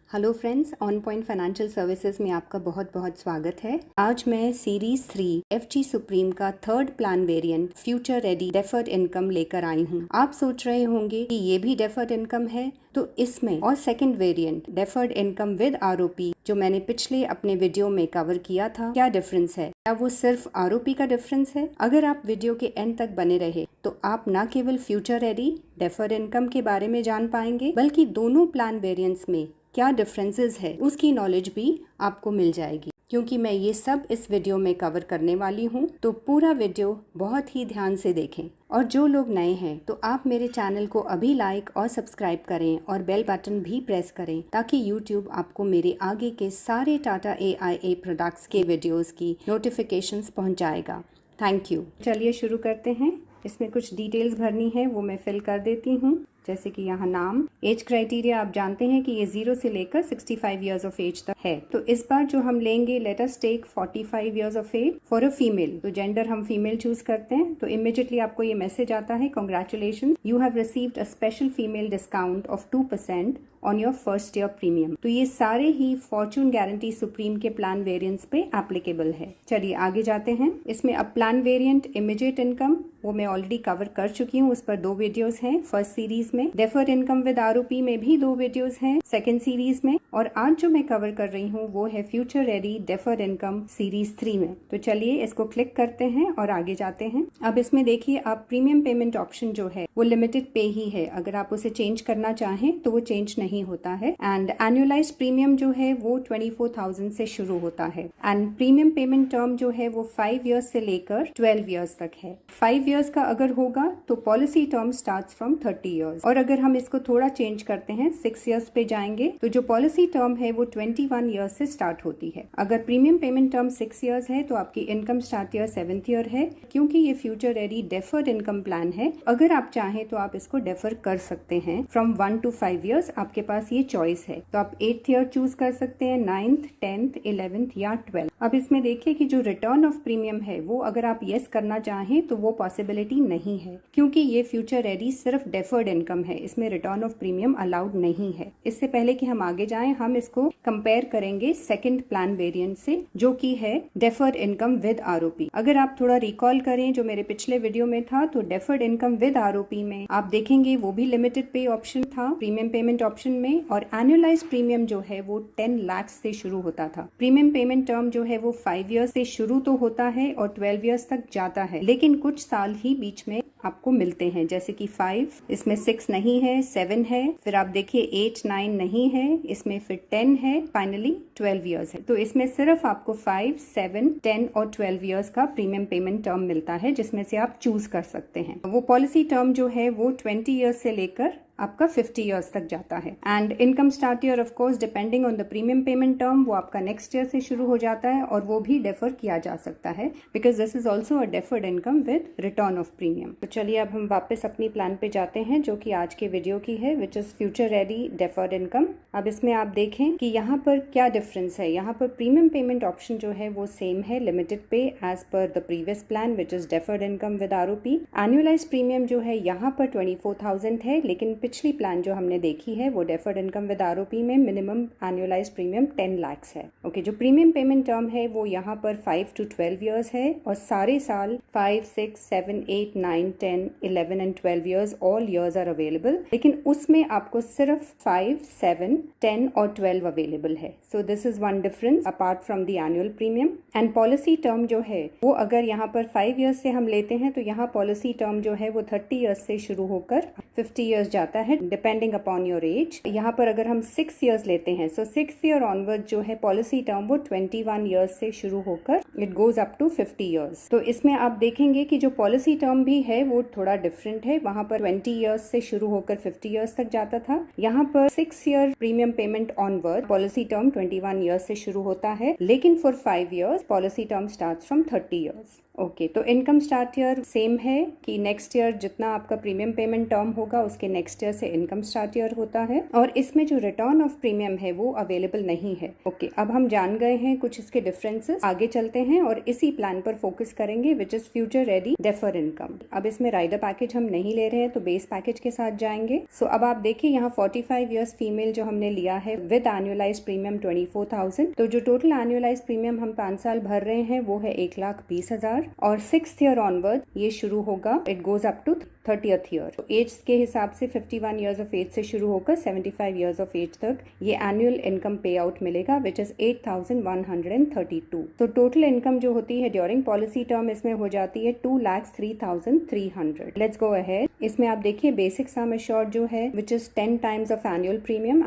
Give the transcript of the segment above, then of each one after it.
Hello friends, on point financial services में आपका बहुत बहुत स्वागत है। आज मैं सीरीज 3 एफजी सुप्रीम का third plan variant future ready deferred income लेकर आई हूँ। आप सोच रहे होंगे कि ये भी डेफर्ड इनकम है, तो इसमें और second variant deferred income with ROP जो मैंने पिछले अपने वीडियो में कवर किया था, क्या डिफरेंस है? क्या वो सिर्फ आरओपी का डिफरेंस है? अगर आप वीडियो के एंड तक बने रहे तो आप न केवल फ्यूचर रेडी डेफर्ड इनकम के बारे में जान पाएंगे, बल्कि दोनों प्लान वेरिएंट्स में क्या डिफरेंसेस है उसकी नॉलेज भी आपको मिल जाएगी। क्योंकि मैं ये सब इस वीडियो में कवर करने वाली हूँ, तो पूरा वीडियो बहुत ही ध्यान से देखें। और जो लोग नए हैं तो आप मेरे चैनल को अभी लाइक और सब्सक्राइब करें और बेल बटन भी प्रेस करें, ताकि YouTube आपको मेरे आगे के सारे टाटा AIA प्रोडक्ट्स के वीडियोस की नोटिफिकेशंस पहुंचाएगा। Thank you. चलिए शुरू करते हैं। इसमें कुछ डिटेल्स भरनी है, वो मैं फिल कर देती हूँ। जैसे कि यहाँ नाम, एज क्राइटेरिया आप जानते हैं कि ये 0 से लेकर 65 इयर्स ऑफ एज तक है। तो इस बार जो हम लेंगे, let us take 45 years of age for a female. तो जेंडर हम फीमेल चूज करते हैं। तो इमीडिएटली आपको ये मैसेज आता है, congratulation, you have received a special female discount of 2% on your first year premium. तो ये सारे ही फॉर्चून गारंटी सुप्रीम के प्लान वेरिएंट्स पे एप्लीकेबल है। चलिए आगे जाते हैं। इसमें अब प्लान वेरिएंट इमीडिएट इनकम, वो मैं ऑलरेडी कवर कर चुकी हूँ, उस पर 2 वीडियोस हैं फर्स्ट सीरीज में। डेफर्ड इनकम विद आरओपी में भी 2 वीडियोस हैं सेकंड सीरीज में। और आज जो मैं कवर कर रही हूँ वो है future ready deferred income series 3 में। तो चलिए इसको क्लिक करते हैं और आगे जाते हैं। अब इसमें देखिए, आप प्रीमियम पेमेंट ऑप्शन जो है वो लिमिटेड पे ही है। अगर आप उसे चेंज करना चाहें तो वो चेंज नहीं होता है। एंड एनुअलाइज प्रीमियम जो है वो 24,000 से शुरू होता है। एंड प्रीमियम पेमेंट टर्म जो है वो 5 इयर्स से लेकर 12 इयर्स तक है। 5 इयर्स का अगर होगा तो policy term starts from 30 years. और अगर हम इसको थोड़ा चेंज करते हैं, 6 इयर्स पे जाएंगे, तो जो पॉलिसी टर्म है वो 21 इयर्स से स्टार्ट होती है। अगर प्रीमियम पेमेंट टर्म 6 इयर्स है तो आपकी income start year 7th year है। क्योंकि ये future ready deferred income plan है, अगर आप चाहें तो आप इसको डेफर कर सकते हैं फ्रॉम 1 to 5 इयर्स। आपके पास ये चॉइस है। तो आप 8th ईयर चूज कर सकते हैं, 9th, 10th, 11th या 12th। अब इसमें देखिए कि जो रिटर्न ऑफ प्रीमियम है वो अगर आप यस करना चाहें तो वो पॉसिबिलिटी नहीं है, क्योंकि ये फ्यूचर रेडी सिर्फ डेफर्ड इनकम है, इसमें रिटर्न ऑफ प्रीमियम अलाउड नहीं है। इससे पहले कि हम आगे जाएं, हम इसको कंपेयर करेंगे सेकंड प्लान वेरिएंट से, जो कि है डेफर्ड इनकम विद आरओपी। अगर आप थोड़ा रिकॉल करें जो मेरे पिछले वीडियो में था, तो डेफर्ड इनकम विद आरओपी में आप देखेंगे वो भी लिमिटेड पे ऑप्शन था प्रीमियम पेमेंट ऑप्शन में। और एनुअलाइज प्रीमियम जो है वो 10 लाख से शुरू होता था। प्रीमियम पेमेंट टर्म जो है वो 5 इयर्स से शुरू तो होता है और 12 इयर्स तक जाता है, लेकिन कुछ साल ही बीच में आपको मिलते हैं, जैसे कि 5, इसमें 6 नहीं है, 7 है, फिर आप देखिए 8, 9 नहीं है, इसमें फिर 10 है, फाइनली 12 इयर्स है। तो इसमें सिर्फ आपको 5, 7, 10 और 12 इयर्स का प्रीमियम पेमेंट टर्म मिलता है, जिसमें से आप चूज कर सकते हैं। वो पॉलिसी टर्म जो है वो 20 इयर्स से लेकर आपका 50 इयर्स तक जाता है। And income start year of course depending on the premium payment term, वो आपका नेक्स्ट ईयर से शुरू हो जाता है और वो भी डेफर किया जा सकता है, because this is also a deferred income with return of premium. तो चलिए अब हम वापस अपनी प्लान पे जाते हैं, जो कि आज के वीडियो की है, which is future ready deferred income. अब इसमें आप देखें कि यहाँ पर क्या डिफरेंस है। यहाँ पर प्रीमियम पेमेंट ऑप्शन जो है वो सेम है, लिमिटेड पे age per the previous plan, which is deferred income with ROP. Annualise premium जो है यहाँ पर 24,000 है, लेकिन पिछली प्लान जो हमने देखी है वो डेफर्ड इनकम विद आरओपी में मिनिमम एनुअलाइज प्रीमियम 10 लाख है। ओके, जो प्रीमियम पेमेंट टर्म है वो यहाँ पर 5 to 12 इयर्स है और सारे साल 5, 6, 7, 8, 9, 10, 11 and 12 years, all years are available. लेकिन उसमें आपको सिर्फ 5, 7, 10 और 12 अवेलेबल है। So this is one difference apart from the annual premium. And policy term जो है वो अगर यहाँ पर 5 इयर्स से हम लेते हैं, तो यहाँ पॉलिसी टर्म जो है वो 30 इयर्स से शुरू होकर 50 इयर्स जाता है, डिपेंडिंग अपॉन योर एज। यहाँ पर अगर हम 6 इयर्स लेते हैं, सो 6th ईयर ऑनवर्ड जो है पॉलिसी टर्म वो 21 इयर्स से शुरू होकर it goes up to 50 years. तो इसमें आप देखेंगे कि जो पॉलिसी टर्म भी है वो थोड़ा डिफरेंट है। वहां पर 20 इयर्स से शुरू होकर 50 इयर्स तक जाता था। यहाँ पर 6 year premium payment onward policy term 21 years से शुरू होता है, लेकिन for 5 years policy term starts from 30 years. Okay, तो इनकम स्टार्ट ईयर सेम है कि नेक्स्ट ईयर जितना आपका प्रीमियम पेमेंट टर्म होगा उसके नेक्स्ट ईयर से इनकम स्टार्ट ईयर होता है, और इसमें जो रिटर्न ऑफ प्रीमियम है वो अवेलेबल नहीं है। ओके, अब हम जान गए हैं कुछ इसके डिफरेंसेस। आगे चलते हैं और इसी प्लान पर फोकस करेंगे विच is future ready defer income. अब इसमें राइडर पैकेज हम नहीं ले रहे हैं तो बेस पैकेज के साथ जाएंगे। सो अब आप देखिए यहाँ 45 ईयर्स फीमेल जो हमने लिया है विद एनुअलाइज प्रीमियम 24,000, तो जो टोटल एनुअलाइज प्रीमियम हम 5 साल भर रहे हैं वो है 1,20,000, और 6th ईयर ऑनवर्ड ये शुरू होगा, it goes up to 30th year. तो एज के हिसाब से 51 ईयर्स ऑफ एज से शुरू होकर 75 ईयर्स ऑफ एज तक ये एनुअल इनकम पे आउट मिलेगा विच इज 8,132। तो टोटल इनकम जो होती है ड्यूरिंग पॉलिसी टर्म इसमें हो जाती है 2,03,300। Let's go ahead. इसमें आप देखिए बेसिक सम एश्योर्ड जो है which is 10 times of annual premium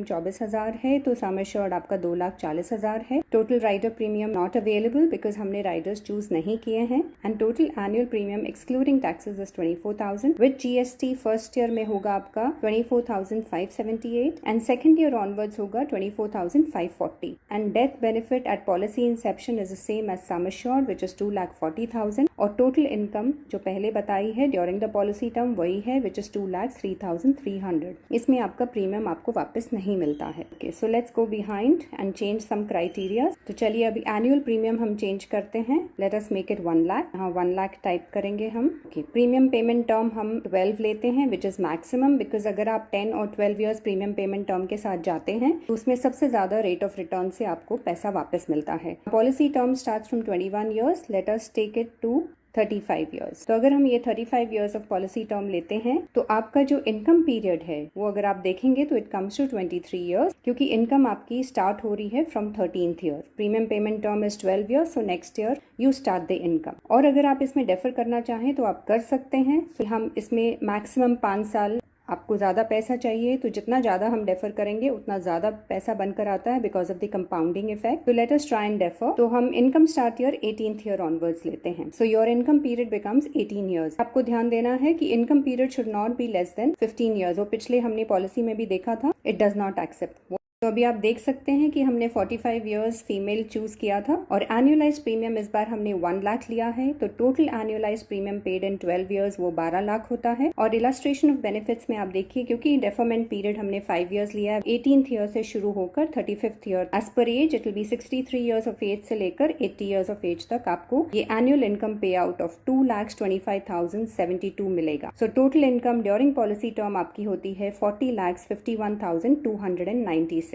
24,000 है, तो सम एश्योर्ड आपका 2,40,000 है। Total rider premium not available because हमने राइडर्स चूज नहीं किए हैं, and total annual premium excluding taxes is 24,000 with GST. First year में होगा आपका 24,578 एंड सेकंड ईयर ऑनवर्ड्स होगा 24,540, and death benefit at policy inception is the same as sum assured which is 2,40,000, और total income जो पहले बताई है during the policy term वही है विच इज 2,03,300। इसमें आपका प्रीमियम आपको वापस नहीं मिलता है। Okay, so let's go behind and change some criteria. तो चलिए अभी एनुअल प्रीमियम हम चेंज करते हैं। Let us make it 1 lakh. हाँ, 1 लाख टाइप करेंगे हम। ओके, प्रीमियम पेमेंट टर्म हम 12 लेते हैं विच इज मैक्सिमम, बिकॉज अगर आप 10 और 12 ईयर्स प्रीमियम पेमेंट टर्म के साथ जाते हैं तो उसमें सबसे ज्यादा रेट ऑफ रिटर्न से आपको पैसा वापस मिलता है। Policy term starts from 21 years, let us take it to 35 years. तो अगर हम ये 35 ईयर्स ऑफ पॉलिसी टर्म लेते हैं तो आपका जो इनकम पीरियड है वो अगर आप देखेंगे तो इट कम्स टू 23 ईयर्स, क्योंकि इनकम आपकी स्टार्ट हो रही है from 13th year. Premium payment term is 12 years, so next year you start the income. और अगर आप इसमें डेफर करना चाहें तो आप कर सकते हैं। फिर हम इसमें मैक्सिमम 5 साल आपको ज्यादा पैसा चाहिए, तो जितना ज्यादा हम डेफर करेंगे उतना ज्यादा पैसा बनकर आता है because of the compounding effect. तो let us try and defer. तो हम income start year 18th year onwards लेते हैं। So your income period becomes 18 years. आपको ध्यान देना है कि income period should not be less than 15 years. वो पिछले हमने पॉलिसी में भी देखा था, इट डज नॉट एक्सेप्ट। तो अभी आप देख सकते हैं कि हमने 45 ईयर्स फीमेल चूज किया था, और एनुअलाइज प्रीमियम इस बार हमने 1 लाख लिया है। तो total annualise premium paid in 12 years वो 12 लाख होता है। और इलस्ट्रेशन ऑफ बेनिफिट्स में आप देखिए, क्योंकि डेफरमेंट पीरियड हमने 5 ईयर्स लिया है, 18th ईयर से शुरू होकर 35th year. As per age it will be 63 years of age से लेकर 80 ईयर्स ऑफ एज तक आपको ये एनुअल इनकम पे आउट ऑफ 2,25,072 मिलेगा। So total income during policy term आपकी होती है 40,51,296।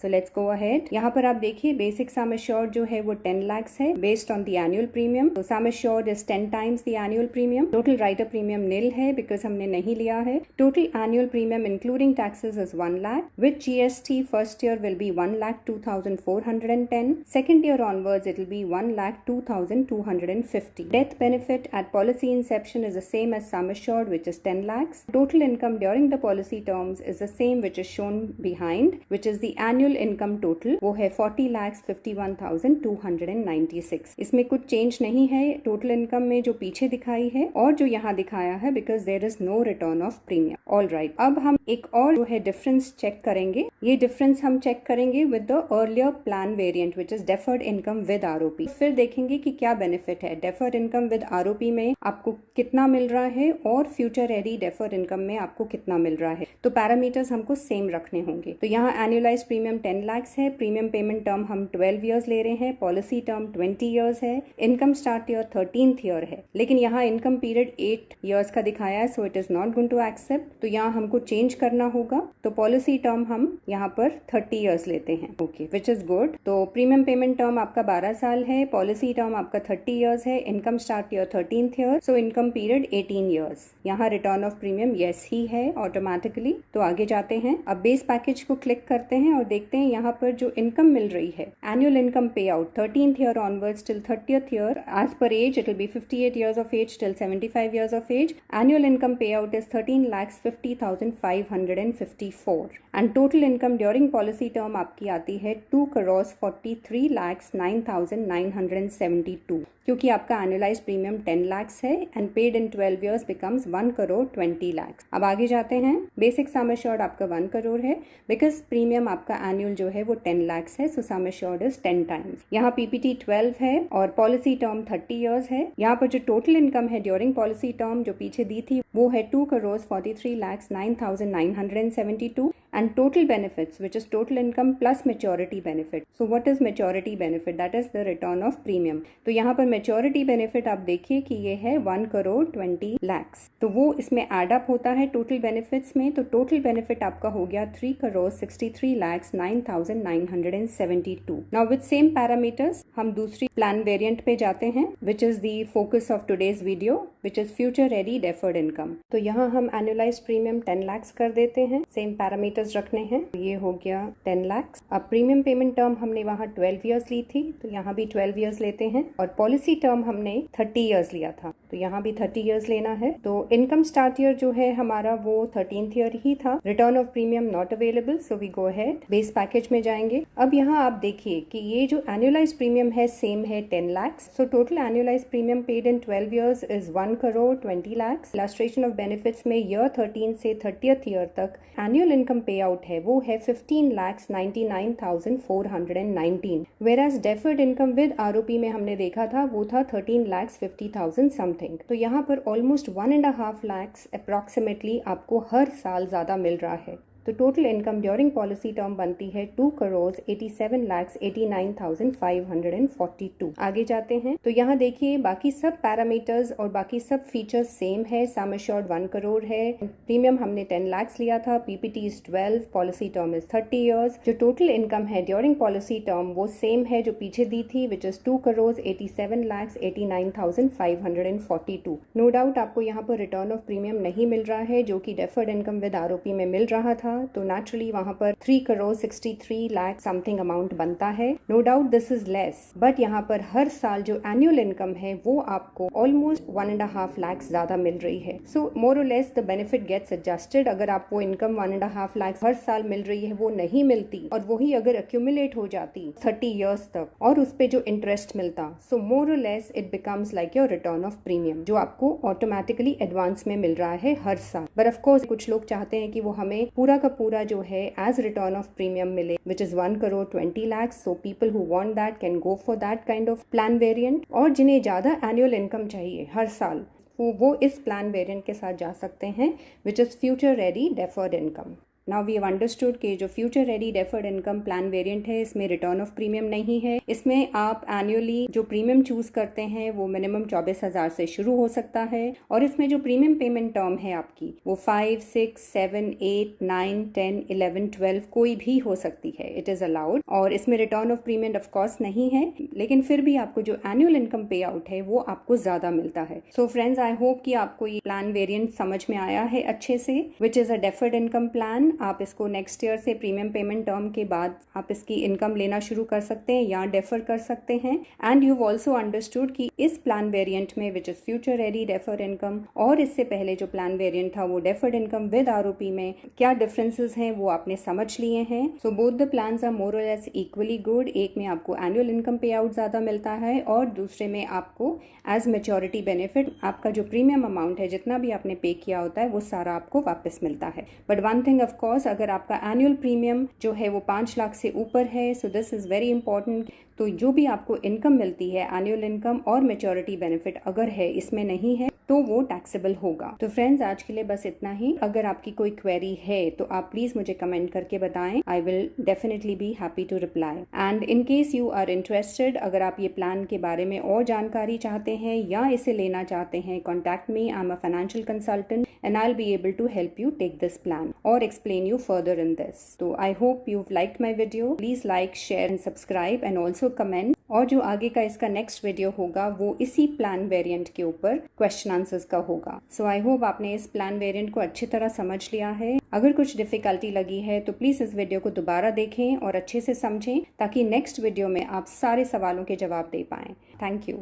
So let's go ahead. यहाँ पर आप देखिए बेसिक सम एश्योर्ड जो है वो 10 lakhs है based on the annual premium. तो sum assured is 10 times the annual premium. Total rider premium nil है बिकॉज हमने नहीं लिया है। Total annual premium including taxes is 1 lakh with GST. First year will be 1,02,410, second year onwards it will be 1,02,250। Death benefit at policy inception is the same as sum assured which is 10 lakhs. Total income during the policy terms is the same which is shown behind, which is the annual income total वो है 40,51,296। इसमें कुछ change नहीं है total income में जो पीछे दिखाई है और जो यहाँ दिखाया है, because there is no return of premium. All right, अब हम एक और जो है डिफरेंस चेक करेंगे। ये डिफरेंस हम चेक करेंगे with the earlier plan variant which is deferred income with ROP. फिर देखेंगे कि क्या बेनिफिट है डेफर्ड इनकम विद आरओपी में, आपको कितना मिल रहा है, और फ्यूचर रेडी डेफर्ड इनकम में आपको कितना मिल रहा है। तो पैरामीटर्स हमको सेम रखने होंगे। तो यहाँ एनुअलाइज प्रीमियम 10 lakhs है, प्रीमियम पेमेंट टर्म हम 12 ईयर्स ले रहे हैं, पॉलिसी टर्म 20 ईयर्स है, income start year 13th year है, लेकिन यहाँ इनकम पीरियड 8 ईयर्स का दिखाया है, so it is not going to accept. तो यहाँ हमको चेंज करना होगा। तो पॉलिसी टर्म हम यहाँ पर 30 ईयर्स लेते हैं। Okay, which is good. तो प्रीमियम पेमेंट टर्म आपका 12 साल है, पॉलिसी टर्म आपका 30 ईयर्स है, income start year 13th year, so income period 18 years. यहाँ रिटर्न ऑफ प्रीमियम यस ही है ऑटोमेटिकली। तो आगे जाते हैं, अब बेस पैकेज को क्लिक करते हैं और देखते हैं यहाँ पर जो इनकम मिल रही है, एनुअल इनकम पे out 13th year onwards till 30th year, as per age it will be 58 years of age till 75 years of age. Annual income पे out is 13,50,554 and total income during policy term आपकी आती है 2,43,09,972, क्योंकि आपका annualise premium 10 lakhs है and paid in 12 years becomes 1,20,00,000। अब आगे जाते हैं। बेसिक सम एश्योर्ड आपका 1 करोड़ है बिकॉज प्रीमियम आपका एनुअल जो है वो 10 lakhs है, सो सम एश्योर्ड इज 10 times। यहाँ पीपीटी 12 है और पॉलिसी टर्म 30 years है। यहाँ पर जो टोटल इनकम है ड्यूरिंग पॉलिसी टर्म जो पीछे दी थी वो है 2,43,09,972 and total benefits which is total income plus maturity benefit. So what is maturity benefit? That is the return of premium. तो यहाँ पर maturity benefit आप देखिए कि ये है 1,20,00,000। तो वो इसमें एड अप होता है टोटल बेनिफिट्स में। तो टोटल बेनिफिट आपका हो गया 3,63,09,972। नाउ विद सेम पैरामीटर्स हम दूसरी प्लान वेरिएंट पे जाते हैं which is the focus of today's video which is future ready deferred income. तो यहाँ हम एनुअलाइज प्रीमियम 10 lakhs कर देते हैं, सेम पैरामीटर्स रखने हैं। ये हो गया 10 lakhs। अब प्रीमियम पेमेंट टर्म हमने वहाँ 12 years ली थी, तो यहाँ भी 12 years लेते हैं और पॉलिसी टर्म हमने 30 years लिया था, तो यहाँ भी 30 years लेना है। तो इनकम स्टार्ट ईयर जो है हमारा वो 13th ईयर ही था। Return of premium not available, so we go ahead base package में जाएंगे। अब यहाँ आप देखिए कि ये जो एनुअलाइज प्रीमियम है सेम है 10 lakhs। So total annualise premium paid in 12 years is 1,20,00,000। Illustration of benefits में ईयर 13 से 30th ईयर तक एनुअल इनकम पे आउट है वो है 15,99,419, whereas deferred income with ROP में हमने देखा था वो था 13,50,000 समथिंग। तो यहाँ पर ऑलमोस्ट 1.5 lakhs अप्रोक्सीमेटली आपको हर साल ज्यादा मिल रहा है। तो total income during policy term बनती है 2,87,89,542। आगे जाते हैं तो यहाँ देखिए बाकी सब पैरामीटर्स और बाकी सब फीचर्स सेम है। सम एश्योर्ड 1 crore है, प्रीमियम हमने 10 lakhs लिया था, PPT is 12, policy term is 30 years। जो टोटल इनकम है ड्यूरिंग पॉलिसी टर्म वो सेम है जो पीछे दी थी विच इज 2,87,89,542। नो डाउट आपको यहाँ पर रिटर्न ऑफ प्रीमियम नहीं मिल रहा है जो कि डेफर्ड इनकम विद आरओपी में मिल रहा था, तो नेचुरली वहां पर 3,63,00,000 समथिंग अमाउंट बनता है। No doubt this is less, but यहाँ पर हर साल जो एनुअल इनकम है वो आपको ऑलमोस्ट 1.5 lakhs ज्यादा मिल रही है। सो मोर और less the benefit gets adjusted. अगर आपको इनकम 1.5 lakhs हर साल मिल रही है वो नहीं मिलती और वही अगर एक्यूमुलेट हो जाती 30 years तक और उस पे जो इंटरेस्ट मिलता, सो मोर और less it becomes like your return of premium जो आपको ऑटोमेटिकली एडवांस में मिल रहा है हर साल। बट ऑफ कोर्स कुछ लोग चाहते हैं कि वो हमें पूरा का पूरा जो है एज रिटर्न ऑफ प्रीमियम मिले which is 1,20,00,000। So people who want that can go for that kind of plan variant. और जिन्हें ज्यादा एनुअल इनकम चाहिए हर साल वो इस प्लान वेरिएंट के साथ जा सकते हैं which is future ready deferred income. Now we have understood कि जो future ready deferred income plan variant है इसमें रिटर्न ऑफ प्रीमियम नहीं है। इसमें आप एनुअली जो प्रीमियम चूज करते हैं वो मिनिमम 24,000 से शुरू हो सकता है और इसमें जो प्रीमियम पेमेंट टर्म है आपकी वो 5, 6, 7, 8, 9, 10, 11, 12 कोई भी हो सकती है, इट इज अलाउड। और इसमें return of premium of course नहीं है, लेकिन फिर भी आपको जो एनुअल इनकम पे आउट है वो आपको ज्यादा मिलता है। सो फ्रेंड्स, आई होप कि आपको ये प्लान वेरिएंट समझ में आया है अच्छे से, which is a deferred income plan. आप इसको नेक्स्ट ईयर से प्रीमियम पेमेंट टर्म के बाद आप इसकी इनकम लेना शुरू कर सकते हैं या डेफर कर सकते हैं। एंड यू ऑल्सो अंडरस्टूड कि इस प्लान वेरिएंट में विच is future ready deferred income और इससे पहले जो प्लान वेरिएंट था वो डेफर्ड इनकम विद आरओपी में क्या डिफरेंसेस हैं वो आपने समझ लिए हैं। So both the plans are more और लेस इक्वली गुड। एक में आपको एनुअल इनकम पे आउट ज्यादा मिलता है और दूसरे में आपको एज मैच्योरिटी बेनिफिट आपका जो प्रीमियम अमाउंट है जितना भी आपने पे किया होता है वो सारा आपको वापस मिलता है। But one thing of course, अगर आपका एनुअल प्रीमियम जो है वो 5 लाख से ऊपर है, so this is very important. तो जो भी आपको इनकम मिलती है एनुअल इनकम और मैच्योरिटी बेनिफिट अगर है इसमें नहीं है तो वो टैक्सेबल होगा। तो फ्रेंड्स, आज के लिए बस इतना ही। अगर आपकी कोई क्वेरी है तो आप प्लीज मुझे कमेंट करके बताएं, I will definitely be happy to reply. And in case you are interested, अगर आप ये प्लान के बारे में और जानकारी चाहते हैं या इसे लेना चाहते हैं, contact me, I am a financial consultant and I'll be able to help you take this plan or explain you further in this. So I hope you've liked my video. Please like, share and subscribe and also comment. और जो आगे का इसका next video होगा वो इसी plan variant के ऊपर क्वेश्चन आंसर्स का होगा। सो आई होप आपने इस प्लान वेरिएंट को अच्छी तरह समझ लिया है। अगर कुछ डिफिकल्टी लगी है तो प्लीज इस वीडियो को दोबारा देखें और अच्छे से समझें ताकि नेक्स्ट वीडियो में आप सारे सवालों के जवाब दे पाएं। Thank you.